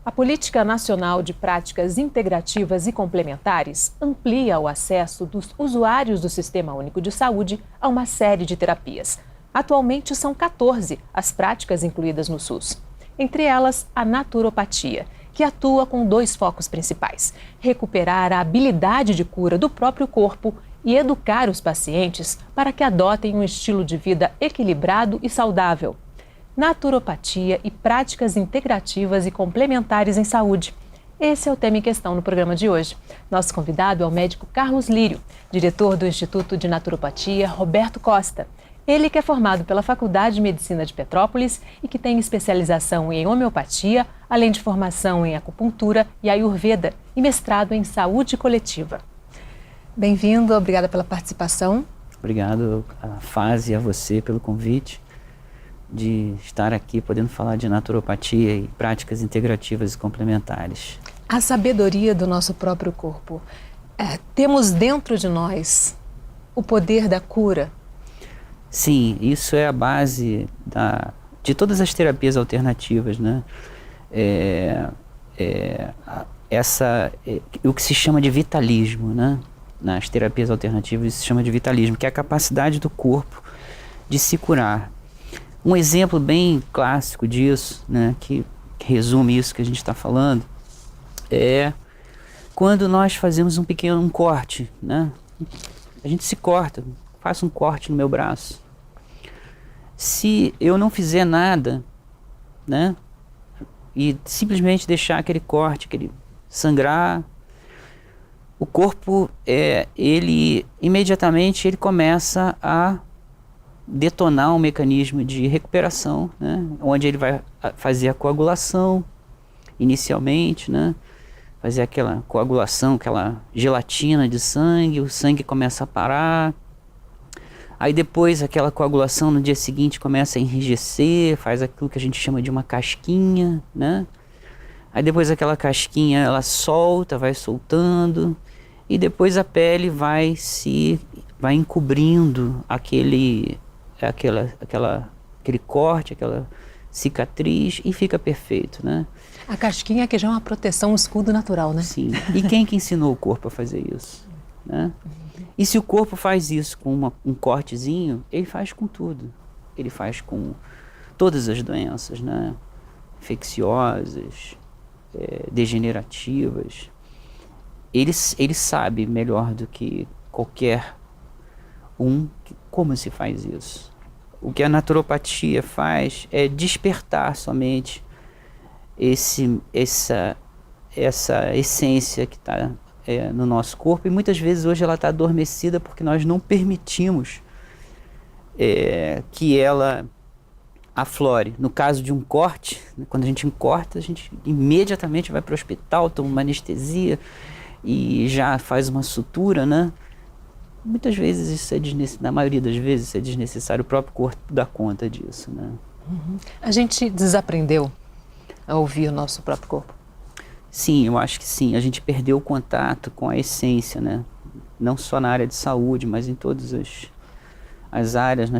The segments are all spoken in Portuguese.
A Política Nacional de Práticas Integrativas e Complementares amplia o acesso dos usuários do Sistema Único de Saúde a uma série de terapias. Atualmente são 14 as práticas incluídas no SUS. Entre elas, a naturopatia, que atua com 2 focos principais: recuperar a habilidade de cura do próprio corpo e educar os pacientes para que adotem um estilo de vida equilibrado e saudável. Naturopatia e práticas integrativas e complementares em saúde. Esse é o tema em questão no programa de hoje. Nosso convidado é o médico Carlos Lírio, diretor do Instituto de Naturopatia Roberto Costa. Ele que é formado pela Faculdade de Medicina de Petrópolis e que tem especialização em homeopatia, além de formação em acupuntura e ayurveda e mestrado em saúde coletiva. Bem-vindo, obrigada pela participação. Obrigado a Fase e a você pelo convite de estar aqui podendo falar de naturopatia e práticas integrativas e complementares. A sabedoria do nosso próprio corpo. Temos dentro de nós o poder da cura. Sim, isso é a base de todas as terapias alternativas, né? O que se chama de vitalismo, né? Nas terapias alternativas isso se chama de vitalismo, que é a capacidade do corpo de se curar. Um exemplo bem clássico disso, né, que resume isso que a gente está falando, é quando nós fazemos um corte, né? A gente se corta, faço um corte no meu braço. Se eu não fizer nada, né, e simplesmente deixar aquele corte, aquele sangrar, o corpo, ele imediatamente começa a detonar um mecanismo de recuperação, né, onde ele vai fazer a coagulação inicialmente, né, fazer aquela coagulação, aquela gelatina de sangue, o sangue começa a parar, aí depois aquela coagulação no dia seguinte começa a enrijecer, faz aquilo que a gente chama de uma casquinha, né, aí depois aquela casquinha ela solta, vai soltando, e depois a pele vai encobrindo aquele corte, aquela cicatriz e fica perfeito, né? A casquinha que já é uma proteção, um escudo natural, né? Sim. E quem que ensinou o corpo a fazer isso, né? E se o corpo faz isso com um cortezinho, ele faz com tudo. Ele faz com todas as doenças, né? Infecciosas, degenerativas. Ele sabe melhor do que qualquer como se faz isso. O que a naturopatia faz é despertar somente essa essência que está no nosso corpo, e muitas vezes hoje ela está adormecida porque nós não permitimos que ela aflore. No caso de um corte, quando a gente corta, a gente imediatamente vai para o hospital, toma uma anestesia e já faz uma sutura, né? Muitas vezes isso na maioria das vezes isso é desnecessário, o próprio corpo dá conta disso, né? Uhum. A gente desaprendeu a ouvir o nosso próprio corpo? Sim, eu acho que sim. A gente perdeu o contato com a essência, né? Não só na área de saúde, mas em todas as áreas.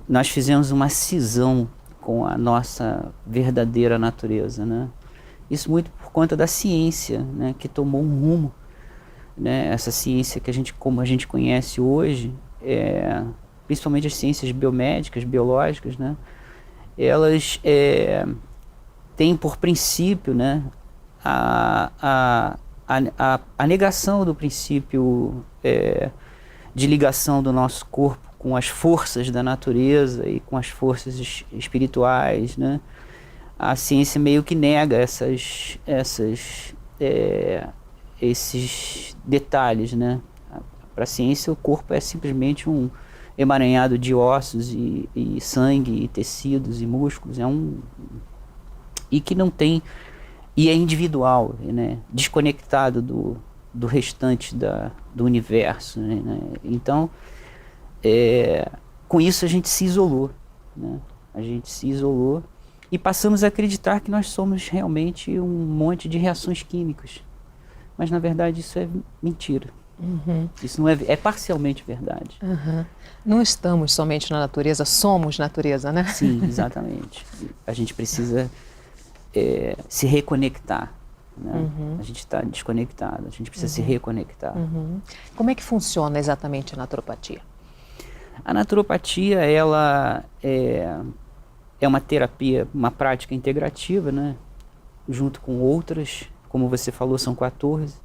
Nós fizemos uma cisão com a nossa verdadeira natureza, né? Isso muito por conta da ciência, né? Que tomou um rumo, né? Essa ciência como a gente conhece hoje, principalmente as ciências biomédicas, biológicas, né? Elas têm por princípio, né, a negação do princípio de ligação do nosso corpo com as forças da natureza e com as forças espirituais, né? A ciência meio que nega esses detalhes, né? Para a ciência, o corpo é simplesmente um emaranhado de ossos e sangue, e tecidos e músculos, e que não tem, e é individual, né? Desconectado do restante do universo, né? Então, com isso a gente se isolou, né? A gente se isolou e passamos a acreditar que nós somos realmente um monte de reações químicas. Mas, na verdade, isso é mentira. Uhum. Isso não é parcialmente verdade. Uhum. Não estamos somente na natureza, somos natureza, né? Sim, exatamente. A gente precisa se reconectar. Né? A gente está desconectado, a gente precisa se reconectar. Como é que funciona exatamente a naturopatia? A naturopatia, ela é uma terapia, uma prática integrativa, né? Junto com outras, como você falou, são 14.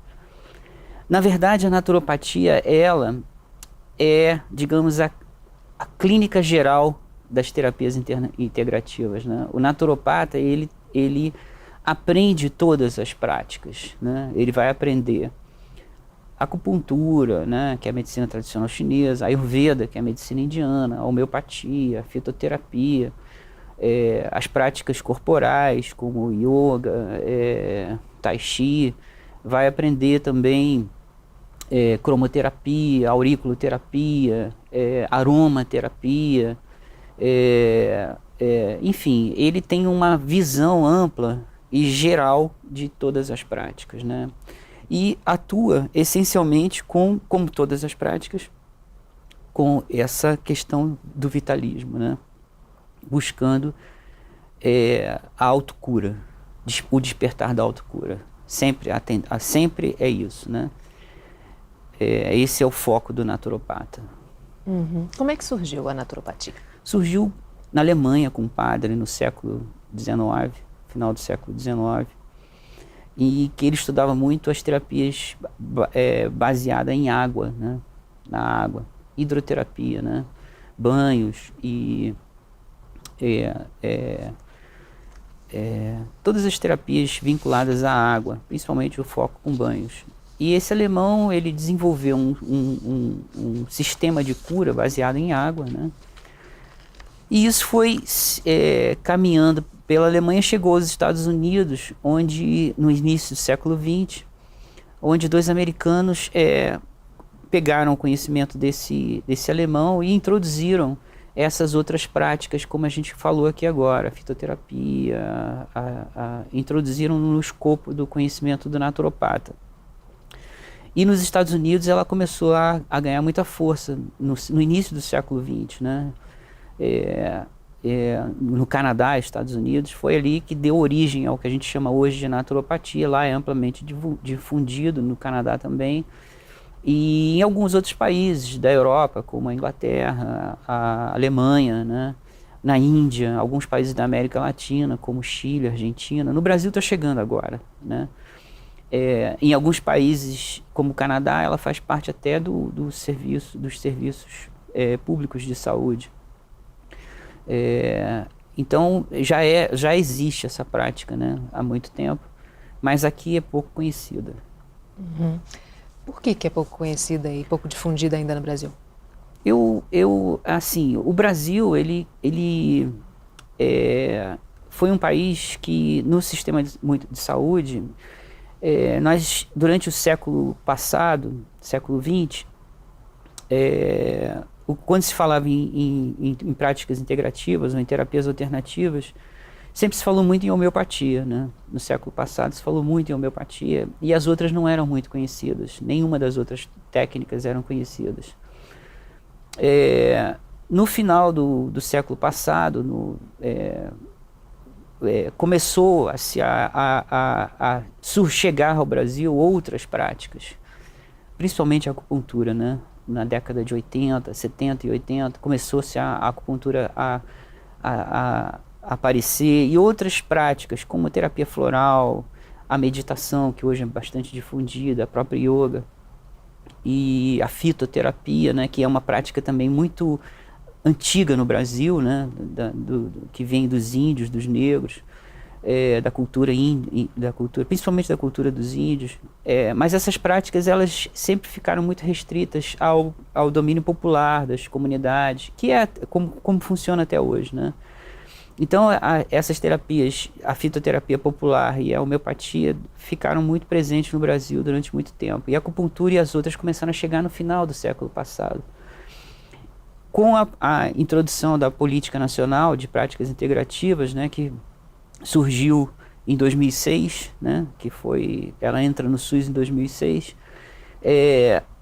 Na verdade, a naturopatia, ela é, digamos, a clínica geral das terapias integrativas, né? O naturopata, ele aprende todas as práticas, né? Ele vai aprender acupuntura, né, que é a medicina tradicional chinesa, a Ayurveda, que é a medicina indiana, a homeopatia, a fitoterapia, as práticas corporais, como yoga, tai chi, vai aprender também cromoterapia, auriculoterapia, aromaterapia, enfim, ele tem uma visão ampla e geral de todas as práticas, né? E atua essencialmente como todas as práticas, com essa questão do vitalismo, né? Buscando a autocura, o despertar da autocura. Sempre é isso, né? Esse é o foco do naturopata. Como é que surgiu a naturopatia? Surgiu na Alemanha com um padre no século XIX, final do século XIX, e que ele estudava muito as terapias baseadas em água, né? Na água, hidroterapia, né? Banhos e todas as terapias vinculadas à água, principalmente o foco com banhos. E esse alemão, ele desenvolveu um sistema de cura baseado em água, né? E isso foi caminhando pela Alemanha, chegou aos Estados Unidos, onde no início do século XX, onde 2 americanos pegaram o conhecimento desse alemão e introduziram essas outras práticas, como a gente falou aqui agora, a fitoterapia, introduziram no escopo do conhecimento do naturopata. E nos Estados Unidos ela começou a ganhar muita força no início do século XX, né? No Canadá, Estados Unidos, foi ali que deu origem ao que a gente chama hoje de naturopatia. Lá é amplamente difundido, no Canadá também, e em alguns outros países da Europa, como a Inglaterra, a Alemanha, né? Na Índia, alguns países da América Latina, como Chile, Argentina. No Brasil está chegando agora, né? Em alguns países, como o Canadá, ela faz parte até dos serviços públicos de saúde. Então já existe essa prática, né, há muito tempo, mas aqui é pouco conhecida. Por que é pouco conhecida e pouco difundida ainda no Brasil? Assim, o Brasil, ele foi um país que, no sistema de saúde, nós, durante o século passado, século XX, quando se falava em práticas integrativas ou em terapias alternativas, sempre se falou muito em homeopatia, né? No século passado se falou muito em homeopatia e as outras não eram muito conhecidas, nenhuma das outras técnicas eram conhecidas. No final do século passado, começou a chegar ao Brasil outras práticas, principalmente a acupuntura, né? Na década de 80, 70 e 80, começou-se a acupuntura a aparecer, e outras práticas, como a terapia floral, a meditação, que hoje é bastante difundida, a própria yoga, e a fitoterapia, né, que é uma prática também muito antiga no Brasil, né, que vem dos índios, dos negros, da cultura, principalmente da cultura dos índios, mas essas práticas elas sempre ficaram muito restritas ao domínio popular das comunidades, que é como funciona até hoje, né? Então essas terapias, a fitoterapia popular e a homeopatia, ficaram muito presentes no Brasil durante muito tempo, e a acupuntura e as outras começaram a chegar no final do século passado. Com a introdução da Política Nacional de Práticas Integrativas, né, que surgiu em 2006, né, ela entra no SUS em 2006,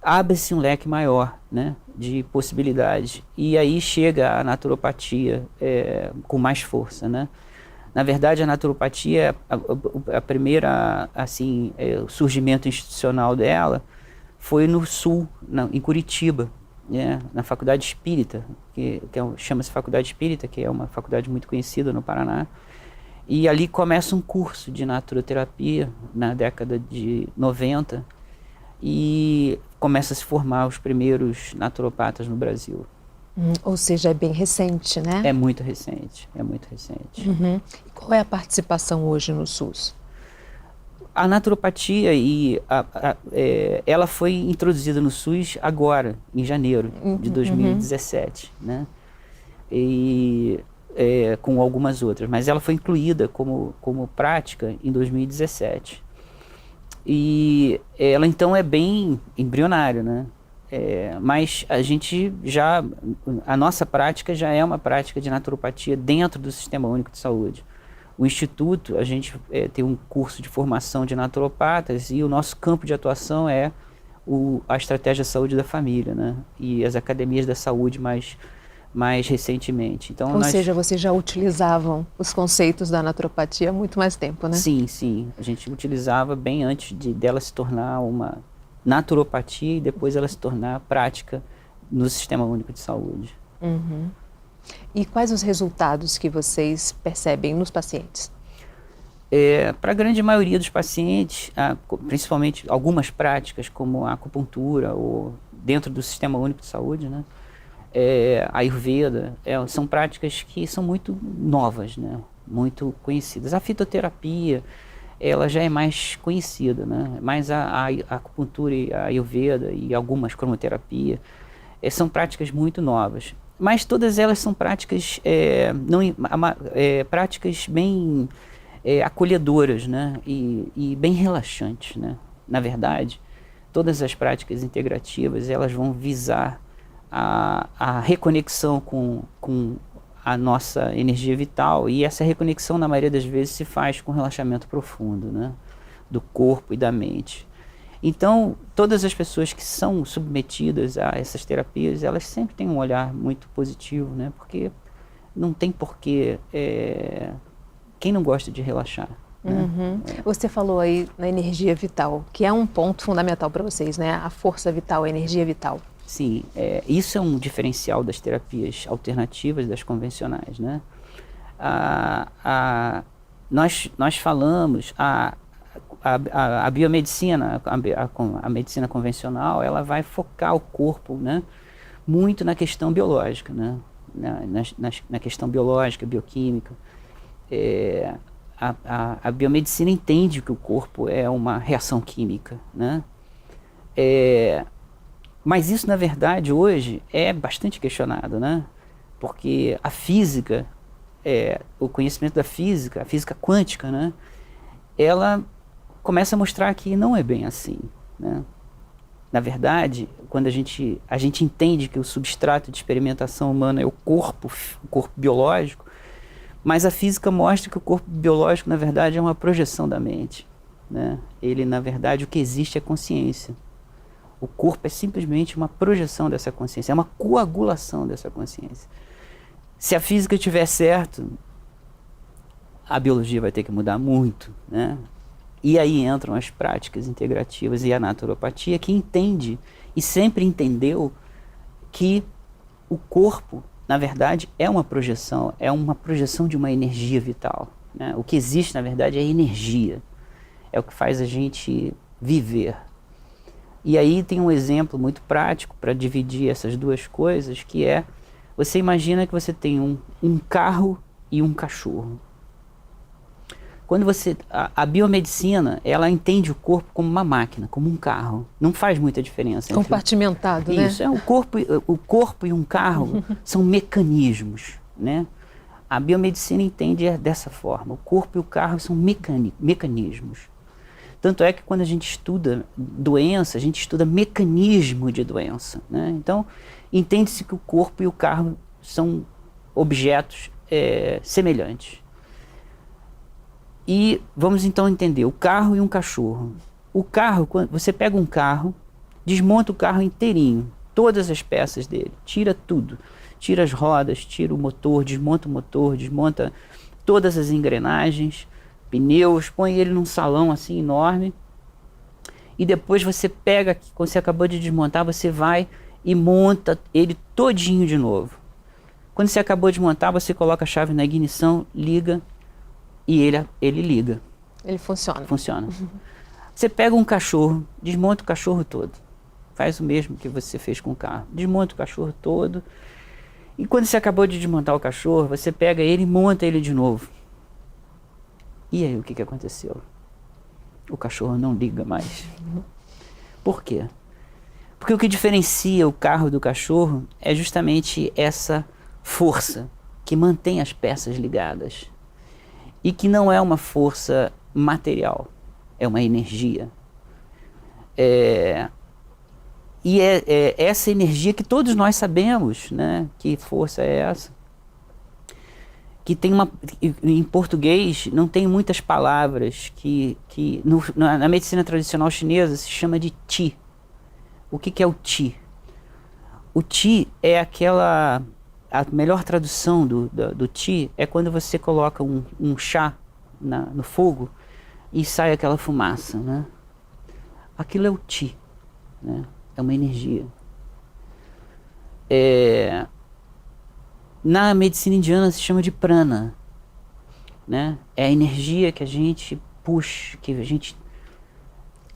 abre-se um leque maior, né, de possibilidades, e aí chega a naturopatia com mais força, né. Na verdade, a naturopatia, a primeira, assim, o surgimento institucional dela foi no Sul, em Curitiba, né, na Faculdade Espírita, chama-se Faculdade Espírita, que é uma faculdade muito conhecida no Paraná. E ali começa um curso de naturoterapia na década de 90 e começa a se formar os primeiros naturopatas no Brasil. Ou seja, é bem recente, né? É muito recente, é muito recente. Uhum. E qual é a participação hoje no SUS? A naturopatia, ela foi introduzida no SUS agora, em janeiro de 2017, né? E com algumas outras, mas ela foi incluída como prática em 2017. E ela então é bem embrionária, né? Mas a nossa prática já é uma prática de naturopatia dentro do Sistema Único de Saúde. O Instituto, a gente tem um curso de formação de naturopatas e o nosso campo de atuação é a estratégia saúde da família, né? E as academias da saúde mais recentemente. Então, Ou seja, vocês já utilizavam os conceitos da naturopatia há muito mais tempo, né? Sim, sim. A gente utilizava bem antes dela se tornar uma naturopatia e depois ela se tornar prática no Sistema Único de Saúde. Uhum. E quais os resultados que vocês percebem nos pacientes? Para a grande maioria dos pacientes, principalmente algumas práticas como a acupuntura ou dentro do Sistema Único de Saúde, né? A Ayurveda, são práticas que são muito novas, né? Muito conhecidas. A fitoterapia, ela já é mais conhecida, né? Mas a acupuntura e a Ayurveda e algumas cromoterapia são práticas muito novas. Mas todas elas são práticas, práticas bem acolhedoras, né? E bem relaxantes, né? Na verdade, todas as práticas integrativas, elas vão visar a reconexão com a nossa energia vital, e essa reconexão, na maioria das vezes, se faz com relaxamento profundo, né? Do corpo e da mente. Então, todas as pessoas que são submetidas a essas terapias, elas sempre têm um olhar muito positivo, né? Porque não tem porquê. Quem não gosta de relaxar? Né? Uhum. Você falou aí na energia vital, que é um ponto fundamental para vocês, né? A força vital, a energia vital. Sim, isso é um diferencial das terapias alternativas, das convencionais, né? Nós falamos, a biomedicina, a medicina convencional, ela vai focar o corpo, né, muito na questão biológica, né? Na questão biológica, bioquímica. A biomedicina entende que o corpo é uma reação química, né? Mas isso, na verdade, hoje é bastante questionado, né? Porque a física, o conhecimento da física, a física quântica, né? Ela começa a mostrar que não é bem assim, né? Na verdade, quando a gente entende que o substrato de experimentação humana é o corpo biológico, mas a física mostra que o corpo biológico, na verdade, é uma projeção da mente, né? Ele, na verdade, o que existe é consciência. O corpo é simplesmente uma projeção dessa consciência, é uma coagulação dessa consciência. Se a física estiver certo, a biologia vai ter que mudar muito, né? E aí entram as práticas integrativas e a naturopatia, que entende e sempre entendeu que o corpo, na verdade, é uma projeção de uma energia vital, né? O que existe, na verdade, é energia. É o que faz a gente viver. E aí tem um exemplo muito prático para dividir essas duas coisas, que você imagina que você tem um carro e um cachorro. Quando a biomedicina, ela entende o corpo como uma máquina, como um carro. Não faz muita diferença. Compartimentado, né? Isso, o corpo e um carro são mecanismos, né? A biomedicina entende dessa forma. O corpo e o carro são mecanismos. Tanto é que quando a gente estuda doença, a gente estuda mecanismo de doença, né? Então, entende-se que o corpo e o carro são objetos semelhantes. E vamos então entender o carro e um cachorro. O carro, quando você pega um carro, desmonta o carro inteirinho, todas as peças dele, tira tudo. Tira as rodas, tira o motor, desmonta todas as engrenagens, pneus, põe ele num salão assim enorme, e depois você pega, quando você acabou de desmontar, você vai e monta ele todinho de novo. Quando você acabou de montar, você coloca a chave na ignição, liga, e ele liga. Ele funciona. Funciona. Você pega um cachorro, desmonta o cachorro todo. Faz o mesmo que você fez com o carro. Desmonta o cachorro todo. E quando você acabou de desmontar o cachorro, você pega ele e monta ele de novo. E aí, o que aconteceu? O cachorro não liga mais. Por quê? Porque o que diferencia o carro do cachorro é justamente essa força que mantém as peças ligadas. E que não é uma força material, é uma energia. E é essa energia que todos nós sabemos, né? Que força é essa? Que tem em português não tem muitas palavras que na medicina tradicional chinesa se chama de Qi. O que é o Qi? O Qi é a melhor tradução do Qi é quando você coloca um chá no fogo e sai aquela fumaça, né? Aquilo é o Qi, né? É uma energia. Na medicina indiana se chama de prana, né? É a energia que a gente puxa, que a gente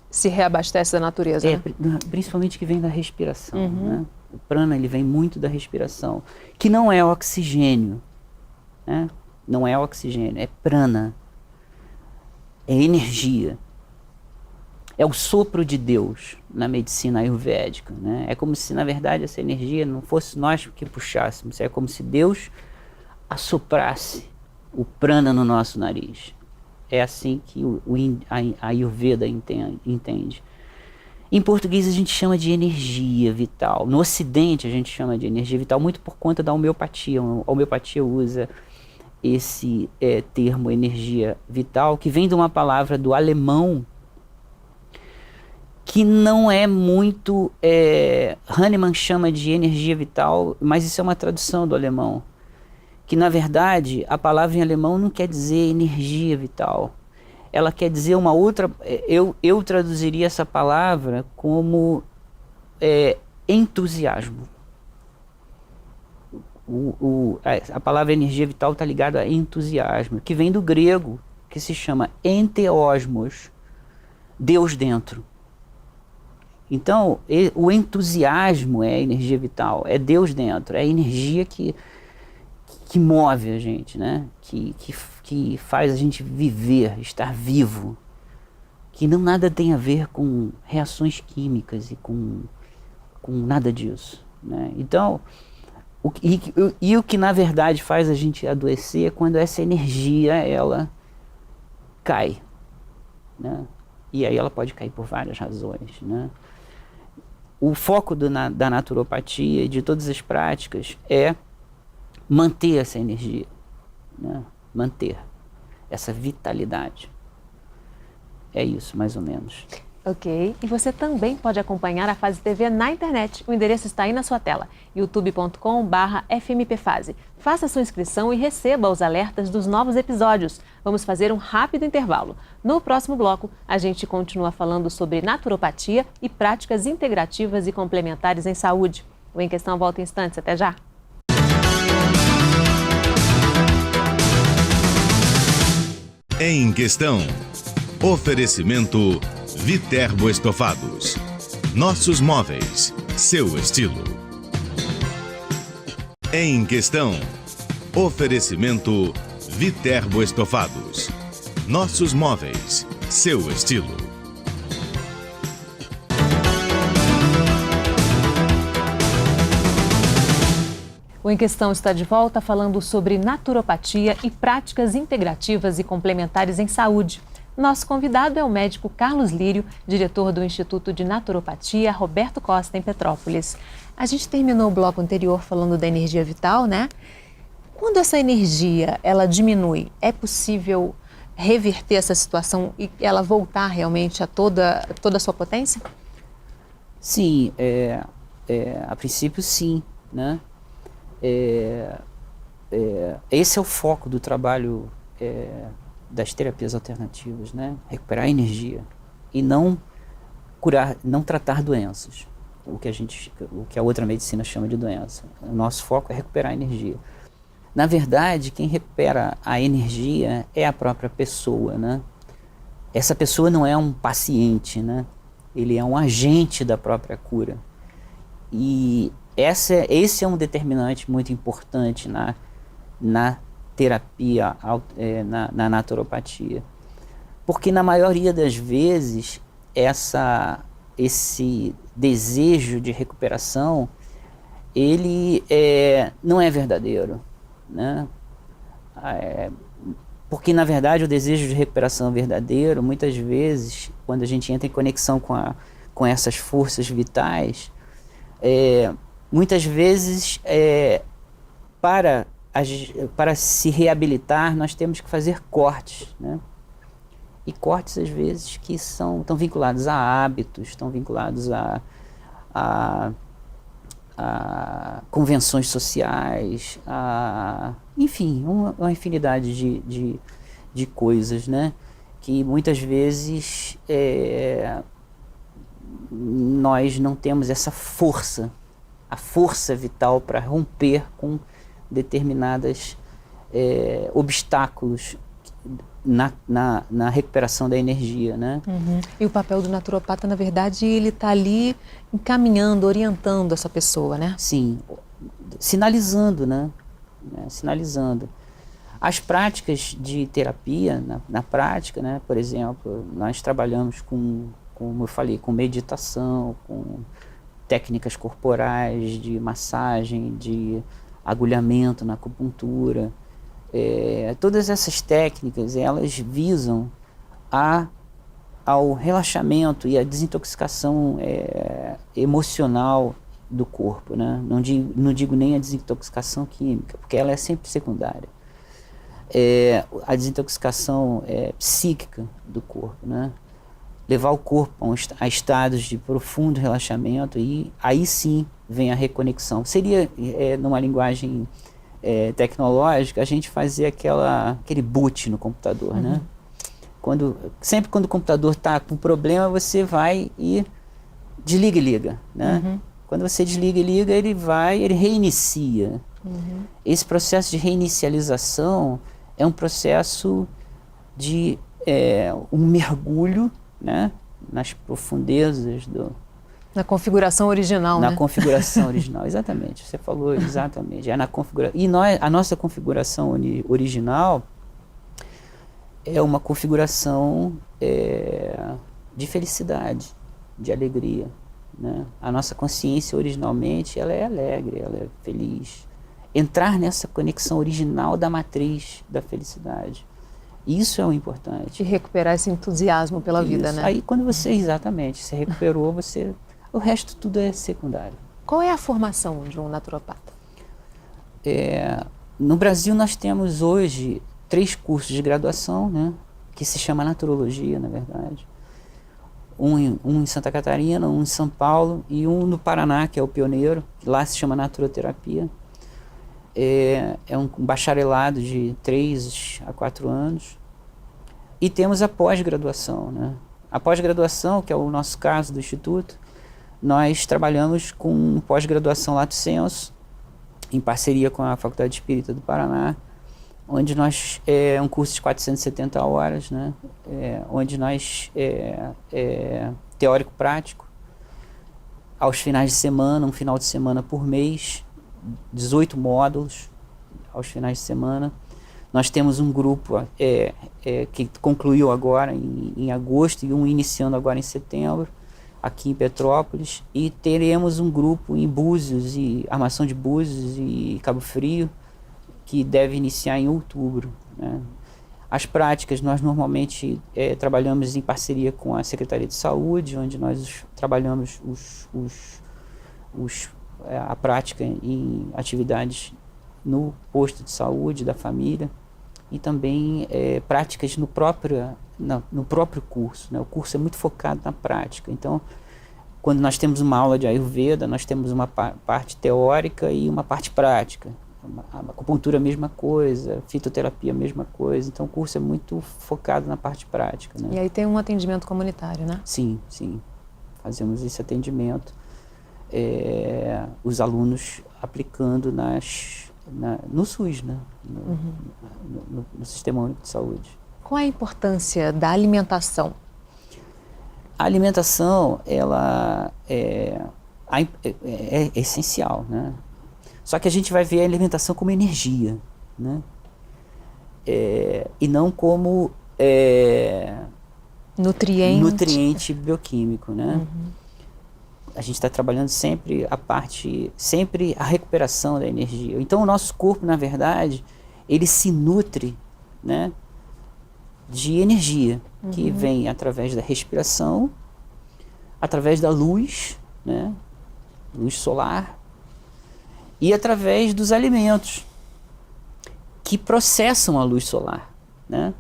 se reabastece da natureza, né? Principalmente que vem da respiração, né? O prana, ele vem muito da respiração, que não é oxigênio, né? Não é oxigênio, é prana, é energia. É o sopro de Deus na medicina ayurvédica, né? É como se, na verdade, essa energia não fosse nós que puxássemos, é como se Deus assoprasse o prana no nosso nariz. É assim que a Ayurveda entende. Em português a gente chama de energia vital. No Ocidente a gente chama de energia vital muito por conta da homeopatia. A homeopatia usa esse termo energia vital, que vem de uma palavra do alemão, que não é muito... Hahnemann chama de energia vital, mas isso é uma tradução do alemão. Que, na verdade, a palavra em alemão não quer dizer energia vital. Ela quer dizer uma outra... Eu traduziria essa palavra como entusiasmo. A palavra energia vital está ligada a entusiasmo, que vem do grego, que se chama enteosmos, Deus dentro. Então, o entusiasmo é a energia vital, é Deus dentro, é a energia que move a gente, né? Que faz a gente viver, estar vivo, que não nada tem a ver com reações químicas e com nada disso, né? Então, o que na verdade faz a gente adoecer é quando essa energia, ela cai, né? E aí ela pode cair por várias razões, né? O foco da naturopatia e de todas as práticas é manter essa energia, né? Manter essa vitalidade. É isso, mais ou menos. Ok. E você também pode acompanhar a Fase TV na internet. O endereço está aí na sua tela, youtube.com/fmpfase. Faça sua inscrição e receba os alertas dos novos episódios. Vamos fazer um rápido intervalo. No próximo bloco, a gente continua falando sobre naturopatia e práticas integrativas e complementares em saúde. O Em Questão volta em instantes. Até já! Em Questão. Oferecimento Viterbo Estofados. Nossos móveis, seu estilo. Em Questão. Oferecimento Viterbo Estofados. Nossos móveis, seu estilo. O Em Questão está de volta falando sobre naturopatia e práticas integrativas e complementares em saúde. Nosso convidado é o médico Carlos Lírio, diretor do Instituto de Naturopatia Roberto Costa, em Petrópolis. A gente terminou o bloco anterior falando da energia vital, né? Quando essa energia ela diminui, é possível reverter essa situação e ela voltar realmente a toda a sua potência? Sim, a princípio sim, né? Esse é o foco do trabalho das terapias alternativas, né? Recuperar a energia e não curar, não tratar doenças, o que a outra medicina chama de doença. O nosso foco é recuperar a energia. Na verdade, quem recupera a energia é a própria pessoa, né? Essa pessoa não é um paciente, né? Ele é um agente da própria cura. E esse é um determinante muito importante na terapia, na naturopatia. Porque na maioria das vezes, esse desejo de recuperação, ele não é verdadeiro, né? Porque na verdade o desejo de recuperação verdadeiro, muitas vezes, quando a gente entra em conexão com essas forças vitais, muitas vezes para se reabilitar nós temos que fazer cortes, né? E cortes às vezes que estão vinculados a hábitos, estão vinculados a convenções sociais, enfim, uma infinidade de coisas, né? Que muitas vezes nós não temos essa força, a força vital para romper com determinados obstáculos na recuperação da energia, né? Uhum. E o papel do naturopata, na verdade, ele está ali encaminhando, orientando essa pessoa, né? Sim, sinalizando, né? Sinalizando. As práticas de terapia, na prática, né? Por exemplo, nós trabalhamos como eu falei, com meditação, com técnicas corporais de massagem, de agulhamento na acupuntura. Todas essas técnicas, elas visam ao relaxamento e à desintoxicação emocional do corpo, né? Não digo nem a desintoxicação química, porque ela é sempre secundária. A desintoxicação psíquica do corpo, né? Levar o corpo a estados de profundo relaxamento, e aí sim vem a reconexão. Seria, numa linguagem tecnológica, a gente fazer aquele boot no computador, uhum. Né? Sempre quando o computador está com problema, você vai e desliga e liga, né? Uhum. Quando você desliga e liga, ele reinicia. Uhum. Esse processo de reinicialização é um processo de um mergulho, né, nas profundezas na configuração original, né? Na configuração original, exatamente. Você falou exatamente. Na configuração. E a nossa configuração original é uma configuração de felicidade, de alegria, né? A nossa consciência originalmente, ela é alegre, ela é feliz. Entrar nessa conexão original da matriz da felicidade. Isso é o importante. E recuperar esse entusiasmo pela vida, né? Aí quando você, exatamente, se recuperou, o resto tudo é secundário. Qual é a formação de um naturopata? No Brasil nós temos hoje 3 cursos de graduação, né? Que se chama naturologia, na verdade. Um em Santa Catarina, um em São Paulo e um no Paraná, que é o pioneiro, que lá se chama naturoterapia. É um bacharelado de 3 a 4 anos. E temos a pós-graduação, né? A pós-graduação, que é o nosso caso do Instituto, nós trabalhamos com pós-graduação Lato Sensu, em parceria com a Faculdade Espírita do Paraná, onde nós, um curso de 470 horas, né? Onde nós, teórico-prático, aos finais de semana, um final de semana por mês, 18 módulos aos finais de semana. Nós temos um grupo que concluiu agora em agosto e um iniciando agora em setembro, aqui em Petrópolis, e teremos um grupo em Búzios, e Armação de Búzios e Cabo Frio, que deve iniciar em outubro, né? As práticas, nós normalmente trabalhamos em parceria com a Secretaria de Saúde, onde nós trabalhamos a prática em atividades no posto de saúde da família, e também práticas no próprio curso, né? O curso é muito focado na prática. Então, quando nós temos uma aula de Ayurveda, nós temos uma parte teórica e uma parte prática. A acupuntura a mesma coisa, fitoterapia a mesma coisa. Então o curso é muito focado na parte prática, né? E aí tem um atendimento comunitário, né? Sim, sim. Fazemos esse atendimento. Os alunos aplicando no SUS, né? No Sistema Único de Saúde. Qual é a importância da alimentação? A alimentação, ela é essencial, né? Só que a gente vai ver a alimentação como energia, né? E não como nutriente bioquímico, né? A gente está trabalhando sempre a recuperação da energia. Então o nosso corpo, na verdade, ele se nutre, né, de energia que vem através da respiração, através da luz, né, luz solar, e através dos alimentos que processam a luz solar, né?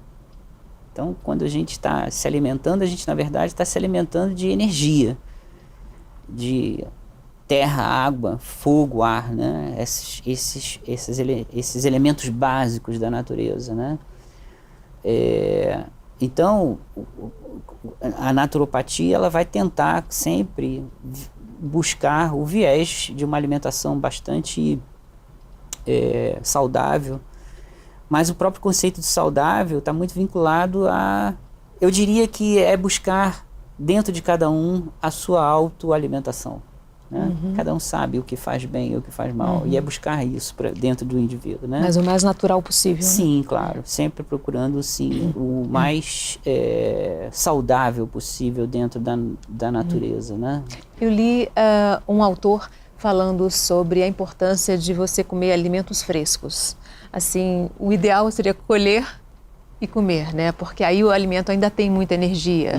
Então, quando a gente está se alimentando, a gente, na verdade, está se alimentando de energia, de terra, água, fogo, ar, né? Esses elementos básicos da natureza, né? Então, a naturopatia, ela vai tentar sempre buscar o viés de uma alimentação bastante saudável, mas o próprio conceito de saudável está muito vinculado eu diria que é buscar dentro de cada um a sua autoalimentação, né? Cada um sabe o que faz bem e o que faz mal, e é buscar isso dentro do indivíduo, né? Mas o mais natural possível. Sim, né? Claro, sempre procurando sim, o mais saudável possível dentro da natureza, né? Eu li um autor falando sobre a importância de você comer alimentos frescos. Assim, o ideal seria colher e comer, né? Porque aí o alimento ainda tem muita energia,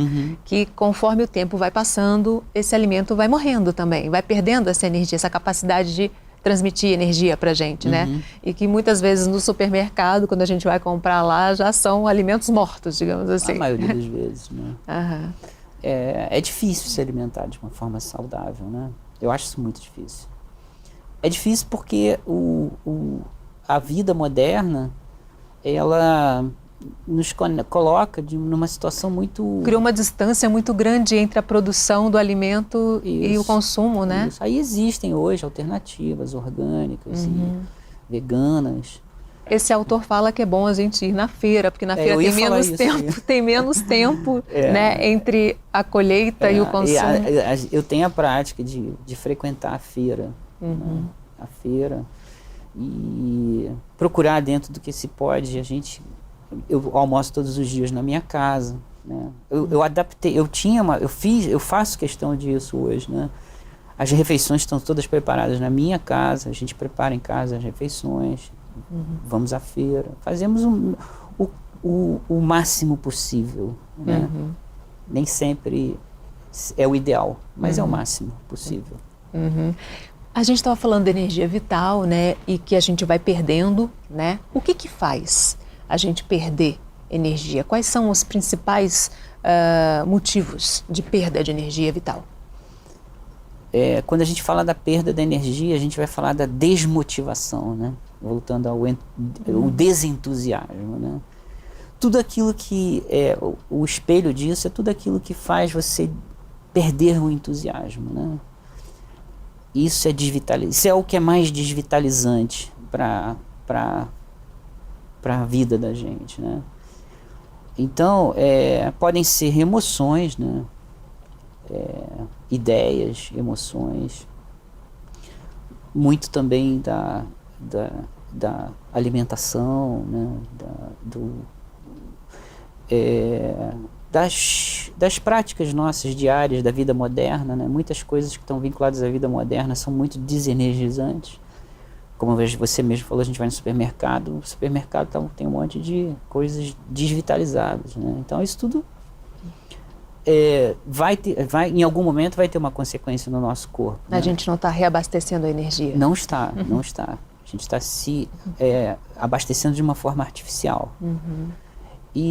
que conforme o tempo vai passando, esse alimento vai morrendo também, vai perdendo essa energia, essa capacidade de transmitir energia pra gente, né? E que muitas vezes no supermercado, quando a gente vai comprar lá, já são alimentos mortos, digamos assim. A maioria das vezes, né? É difícil se alimentar de uma forma saudável, né? Eu acho isso muito difícil. É difícil porque a vida moderna, ela nos coloca numa situação muito... Criou uma distância muito grande entre a produção do alimento e o consumo, né? Isso. Aí existem hoje alternativas orgânicas e veganas. Esse autor fala que é bom a gente ir na feira, porque na feira tem menos tempo né, entre a colheita e o consumo. Eu tenho a prática de frequentar a feira, né? A feira, e procurar dentro do que se pode. Eu almoço todos os dias na minha casa, né? Eu adaptei, eu faço questão disso hoje, né? As refeições estão todas preparadas na minha casa, a gente prepara em casa as refeições, vamos à feira, fazemos o máximo possível, né? Nem sempre é o ideal, mas é o máximo possível. A gente estava falando de energia vital, né? E que a gente vai perdendo, né? O que faz a gente perder energia? Quais são os principais motivos de perda de energia vital? Quando a gente fala da perda da energia, a gente vai falar da desmotivação, né? Voltando ao desentusiasmo, né? Tudo aquilo que o espelho disso é tudo aquilo que faz você perder o entusiasmo, né? Isso é o que é mais desvitalizante para a vida da gente, né? Então, podem ser emoções, né? Ideias, emoções, muito também da alimentação, né? Das práticas nossas diárias da vida moderna, né? Muitas coisas que estão vinculadas à vida moderna são muito desenergizantes. Como você mesmo falou, a gente vai no supermercado, o supermercado tem um monte de coisas desvitalizadas, né? Então isso tudo em algum momento vai ter uma consequência no nosso corpo. A gente não está reabastecendo a energia. Não está, não está. A gente está se abastecendo de uma forma artificial.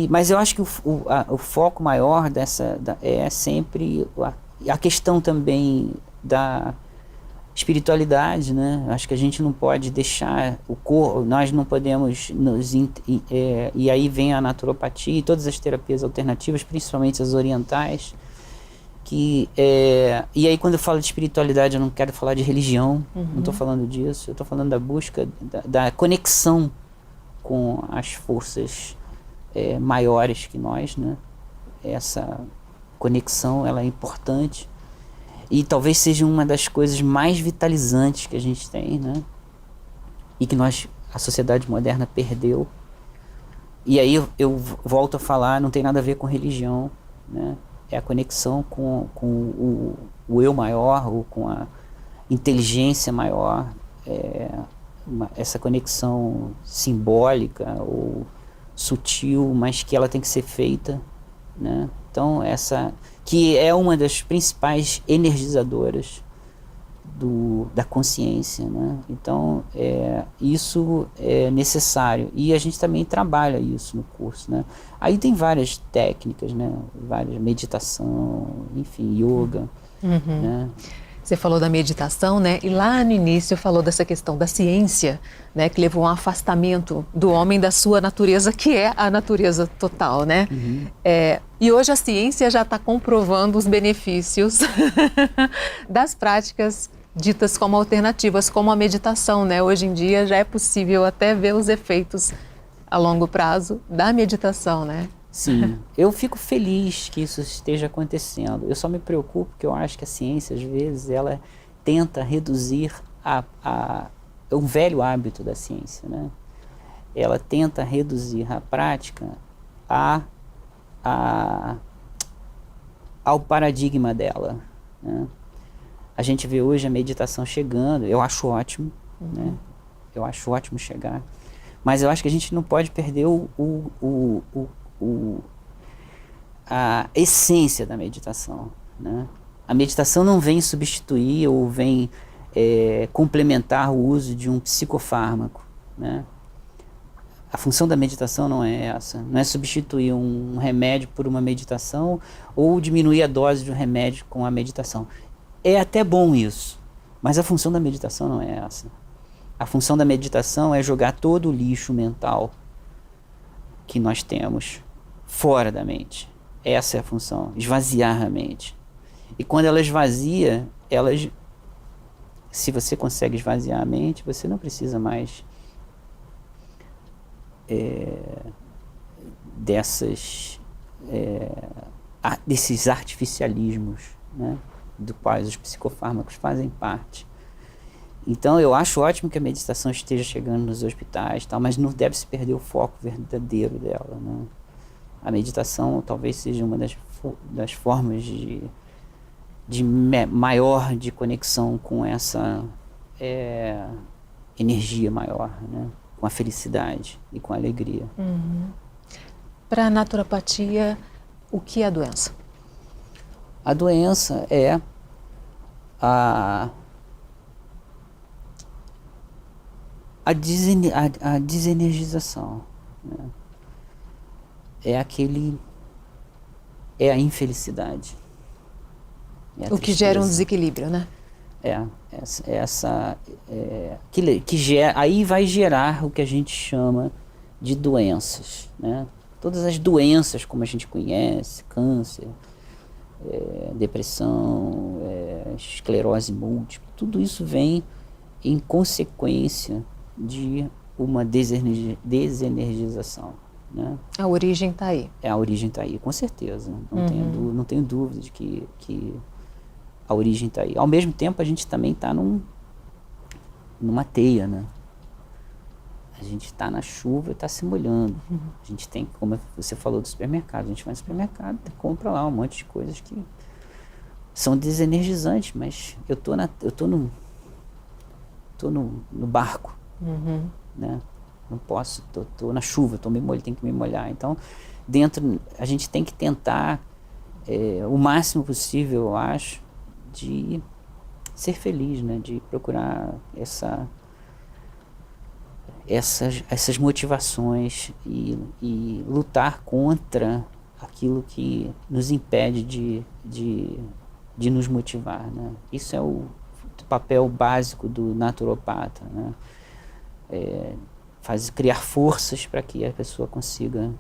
Mas eu acho que o foco maior é sempre a questão também da espiritualidade, né? Acho que a gente não pode deixar o corpo, nós não podemos e aí vem a naturopatia e todas as terapias alternativas, principalmente as orientais, e aí quando eu falo de espiritualidade eu não quero falar de religião, não estou falando disso, eu estou falando da busca da conexão com as forças maiores que nós, né? Essa conexão, ela é importante e talvez seja uma das coisas mais vitalizantes que a gente tem, né? E que a sociedade moderna perdeu. E aí eu volto a falar, não tem nada a ver com religião, né? É a conexão com o eu maior, ou com a inteligência maior, essa conexão simbólica ou sutil, mas que ela tem que ser feita, né? Então essa que é uma das principais energizadoras da consciência, né? Então isso é necessário e a gente também trabalha isso no curso, né? Aí tem várias técnicas, né? Várias meditação, enfim, yoga, né? Você falou da meditação, né? E lá no início falou dessa questão da ciência, né? Que levou a um afastamento do homem da sua natureza, que é a natureza total, né? E hoje a ciência já está comprovando os benefícios das práticas ditas como alternativas, como a meditação, né? Hoje em dia já é possível até ver os efeitos a longo prazo da meditação, né? Sim, eu fico feliz que isso esteja acontecendo. Eu só me preocupo porque eu acho que a ciência, às vezes, ela tenta reduzir um velho hábito da ciência, né? Ela tenta reduzir a prática ao paradigma dela, né? A gente vê hoje a meditação chegando, eu acho ótimo, né? Eu acho ótimo chegar, mas eu acho que a gente não pode perder a essência da meditação, né? A meditação não vem substituir ou vem complementar o uso de um psicofármaco, né? A função da meditação não é essa, não é substituir um remédio por uma meditação ou diminuir a dose de um remédio com a meditação. É até bom isso, mas a função da meditação não é essa. A função da meditação é jogar todo o lixo mental que nós temos fora da mente. Essa é a função, esvaziar a mente. E quando ela esvazia, se você consegue esvaziar a mente, você não precisa mais desses artificialismos, né, do quais os psicofármacos fazem parte. Então eu acho ótimo que a meditação esteja chegando nos hospitais, tal, mas não deve se perder o foco verdadeiro dela, né? A meditação talvez seja uma das formas maior de conexão com essa energia maior, né? Com a felicidade e com a alegria. Para a naturopatia, o que é a doença? A doença é a desenergização, né? É a infelicidade. O que gera um desequilíbrio, né? Aí vai gerar o que a gente chama de doenças, né? Todas as doenças como a gente conhece, câncer, depressão, esclerose múltipla, tudo isso vem em consequência de uma desenergização, né? A origem está aí. A origem está aí, com certeza. Não tenho dúvida de que a origem está aí. Ao mesmo tempo, a gente também está numa teia, né? A gente está na chuva e está se molhando. A gente tem, como você falou do supermercado, a gente vai no supermercado e compra lá um monte de coisas que são desenergizantes, mas eu tô no barco, né? Não posso, tô na chuva, tenho que me molhar. Então, a gente tem que tentar o máximo possível, eu acho, de ser feliz, né? De procurar essas motivações e lutar contra aquilo que nos impede de nos motivar, né? Isso é papel básico do naturopata, né? Criar forças para que a pessoa consiga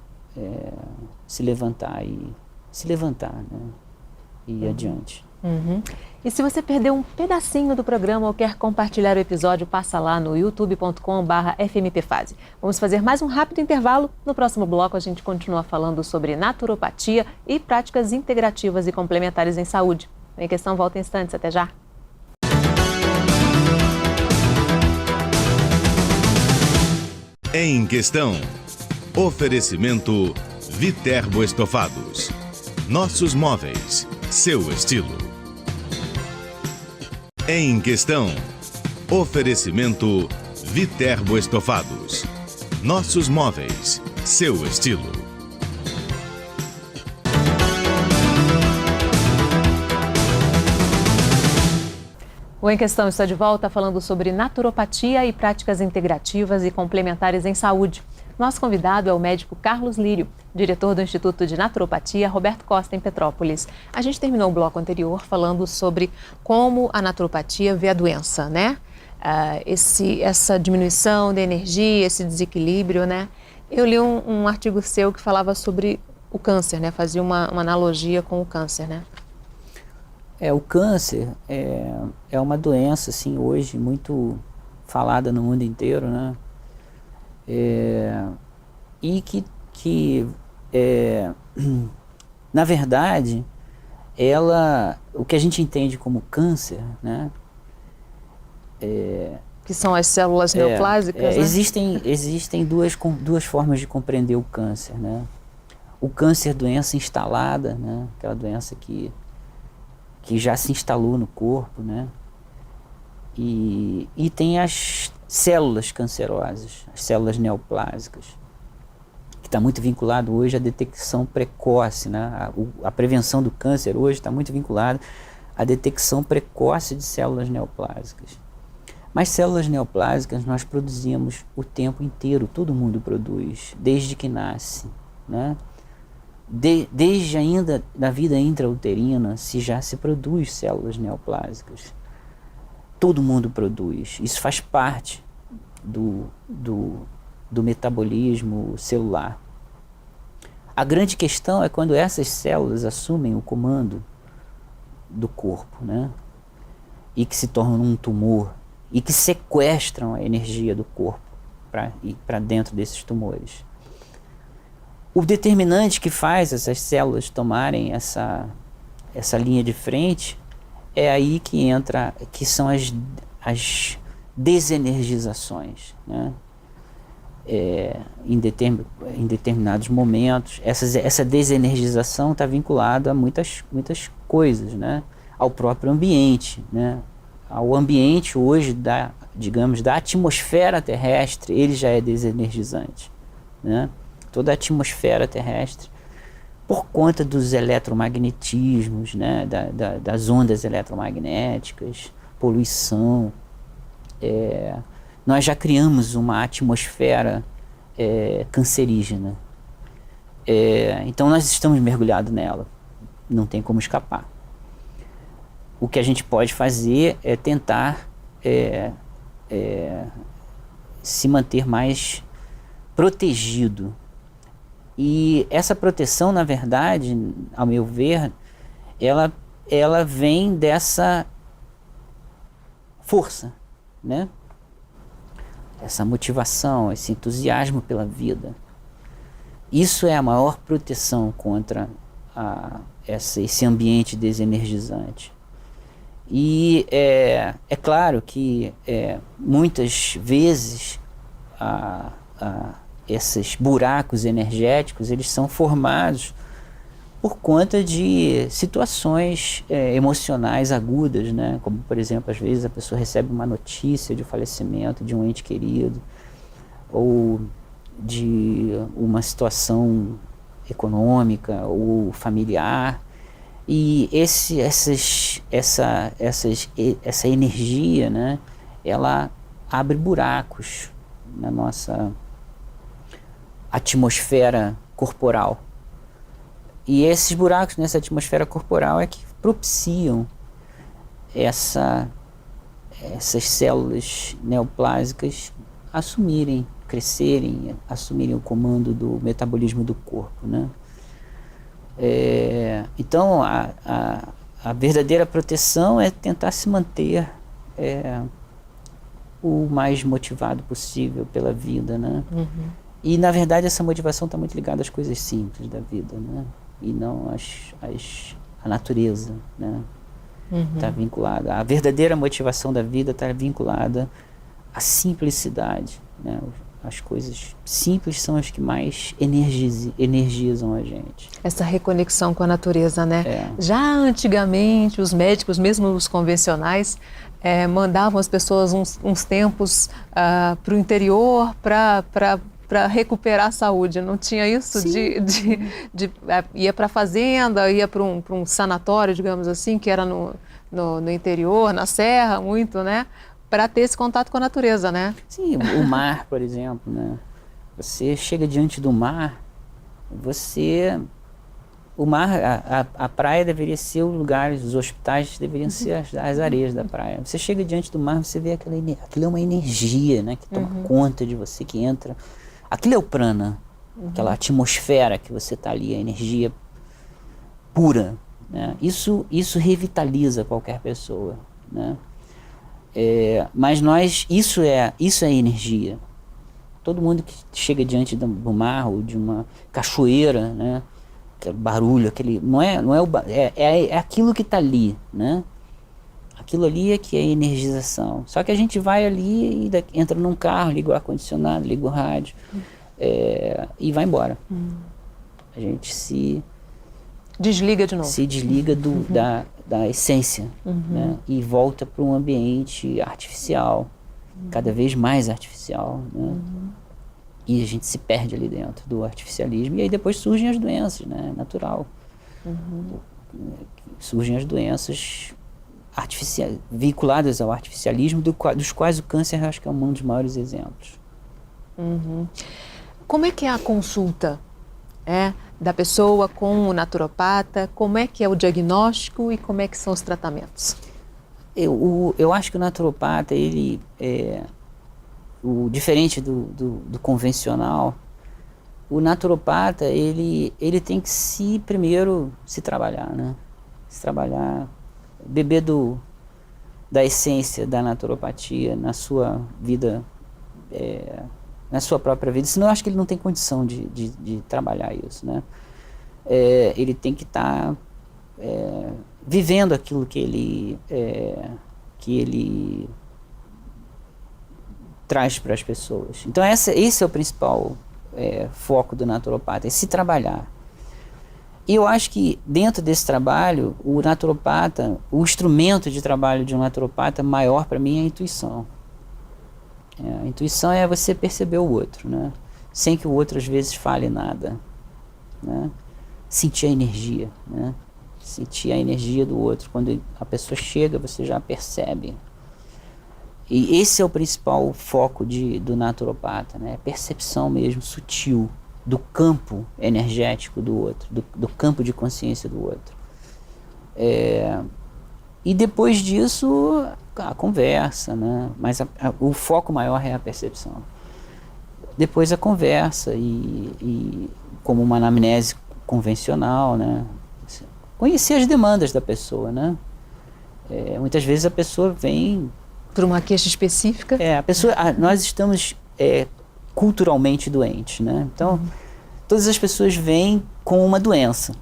se levantar, né? E ir adiante. Uhum. E se você perdeu um pedacinho do programa ou quer compartilhar o episódio, passa lá no youtube.com/fmpfase. Vamos fazer mais um rápido intervalo. No próximo bloco a gente continua falando sobre naturopatia e práticas integrativas e complementares em saúde. Em Questão volta em instantes. Até já. Em Questão. Oferecimento Viterbo Estofados. Nossos móveis, seu estilo. Em Questão. Oferecimento Viterbo Estofados. Nossos móveis, seu estilo. O Em Questão está de volta falando sobre naturopatia e práticas integrativas e complementares em saúde. Nosso convidado é o médico Carlos Lírio, diretor do Instituto de Naturopatia Roberto Costa, em Petrópolis. A gente terminou o bloco anterior falando sobre como a naturopatia vê a doença, né? Essa diminuição de energia, esse desequilíbrio, né? Eu li um artigo seu que falava sobre o câncer, né? Fazia uma analogia com o câncer, né? O câncer é uma doença, assim, hoje muito falada no mundo inteiro, né? E que na verdade, o que a gente entende como câncer, né? Que são as células neoplásicas, né? Existem duas formas de compreender o câncer, né? O câncer, doença instalada, né? Aquela doença que já se instalou no corpo, né? E tem as células cancerosas, as células neoplásicas, que está muito vinculado hoje à detecção precoce, né? A prevenção do câncer hoje está muito vinculada à detecção precoce de células neoplásicas. Mas células neoplásicas nós produzimos o tempo inteiro, todo mundo produz, desde que nasce, né? Desde ainda da vida intrauterina já se produz células neoplásicas. Todo mundo produz. Isso faz parte do metabolismo celular. A grande questão é quando essas células assumem o comando do corpo, né? E que se tornam um tumor e que sequestram a energia do corpo para ir para dentro desses tumores. O determinante que faz essas células tomarem essa linha de frente é aí que são as desenergizações, né? Em determinados momentos, essa desenergização está vinculada a muitas coisas, né? Ao próprio ambiente, né? Ao ambiente hoje da atmosfera terrestre, ele já é desenergizante, né? Toda a atmosfera terrestre, por conta dos eletromagnetismos, né? Das ondas eletromagnéticas, poluição, nós já criamos uma atmosfera cancerígena. Então nós estamos mergulhados nela, não tem como escapar. O que a gente pode fazer é tentar se manter mais protegido. E essa proteção, na verdade, ao meu ver, ela vem dessa força, né? Essa motivação, esse entusiasmo pela vida. Isso é a maior proteção contra esse ambiente desenergizante. E é claro que muitas vezes esses buracos energéticos, eles são formados por conta de situações emocionais agudas, né? Como, por exemplo, às vezes a pessoa recebe uma notícia de falecimento de um ente querido, ou de uma situação econômica ou familiar, e essa energia, né? Ela abre buracos na nossa atmosfera corporal. E esses buracos nessa atmosfera corporal é que propiciam essas células neoplásicas assumirem, crescerem, assumirem o comando do metabolismo do corpo, né? Então, a verdadeira proteção é tentar se manter o mais motivado possível pela vida, né? E, na verdade, essa motivação está muito ligada às coisas simples da vida, né? E não à natureza, né? Está vinculada. A verdadeira motivação da vida está vinculada à simplicidade, né? As coisas simples são as que mais energizam a gente. Essa reconexão com a natureza, né? Já antigamente, os médicos, mesmo os convencionais, mandavam as pessoas uns tempos para o interior para recuperar a saúde. Não tinha isso? Ia para a fazenda, ia para um sanatório, digamos assim, que era no interior, na serra, muito, né? Para ter esse contato com a natureza, né? Sim, o mar, por exemplo, né? Você chega diante do mar, o mar, a praia deveria ser o lugar, os hospitais deveriam ser as areias da praia. Você chega diante do mar, você vê aquilo é uma energia, né? Que toma conta de você, que entra. Aquilo é o prana, aquela atmosfera que você está ali, a energia pura, né? Isso revitaliza qualquer pessoa, né? Mas isso é energia. Todo mundo que chega diante do mar ou de uma cachoeira, né? Aquele barulho, é aquilo que está ali, né? Aquilo ali é que é energização. Só que a gente vai ali e entra num carro, liga o ar-condicionado, liga o rádio e vai embora. A gente se desliga de novo. Se desliga da essência, né? E volta para um ambiente artificial, cada vez mais artificial, né? E a gente se perde ali dentro do artificialismo, e aí depois surgem as doenças, né? Natural. Surgem as doenças vinculadas ao artificialismo, dos quais o câncer acho que é um dos maiores exemplos. Como é que é a consulta da pessoa com o naturopata? Como é que é o diagnóstico e como é que são os tratamentos? Eu acho que o naturopata, diferente do convencional, o naturopata, ele tem que primeiro se trabalhar, né? Se trabalhar, beber da essência da naturopatia na sua vida, na sua própria vida, senão eu acho que ele não tem condição de trabalhar isso, né? Ele tem que estar vivendo aquilo que ele traz para as pessoas. Então esse é o principal foco do naturopata, é se trabalhar. E eu acho que dentro desse trabalho, o naturopata, o instrumento de trabalho de um naturopata maior para mim é a intuição. A intuição é você perceber o outro, né? Sem que o outro às vezes fale nada, né? Sentir a energia, né? Sentir a energia do outro. Quando a pessoa chega, você já percebe. E esse é o principal foco do naturopata, né? Percepção mesmo, sutil, do campo energético do outro, do campo de consciência do outro. E depois disso, a conversa, né? Mas o foco maior é a percepção. Depois a conversa e como uma anamnese convencional, né? Conhecer as demandas da pessoa, né? Muitas vezes a pessoa vem... Por uma queixa específica? Nós estamos culturalmente doentes, né? Então, todas as pessoas vêm com uma doença.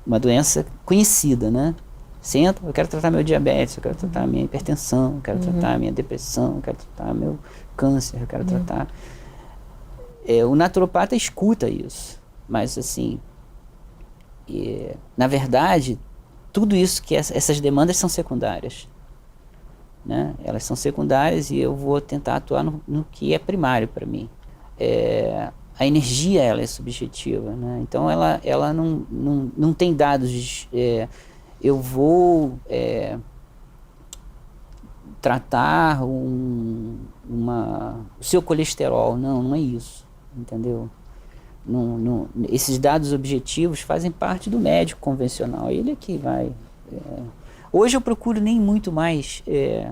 Uma doença conhecida, né? Senta, eu quero tratar meu diabetes, eu quero tratar minha hipertensão, eu quero tratar minha depressão, eu quero tratar meu câncer, eu quero tratar... o naturopata escuta isso, mas assim, na verdade, tudo isso, essas demandas são secundárias, né? Elas são secundárias e eu vou tentar atuar no que é primário para mim. A energia, ela é subjetiva, né? Então ela não tem dados eu vou tratar o seu colesterol. Não é isso, entendeu? Esses dados objetivos fazem parte do médico convencional, ele é que vai... Hoje eu procuro nem muito mais,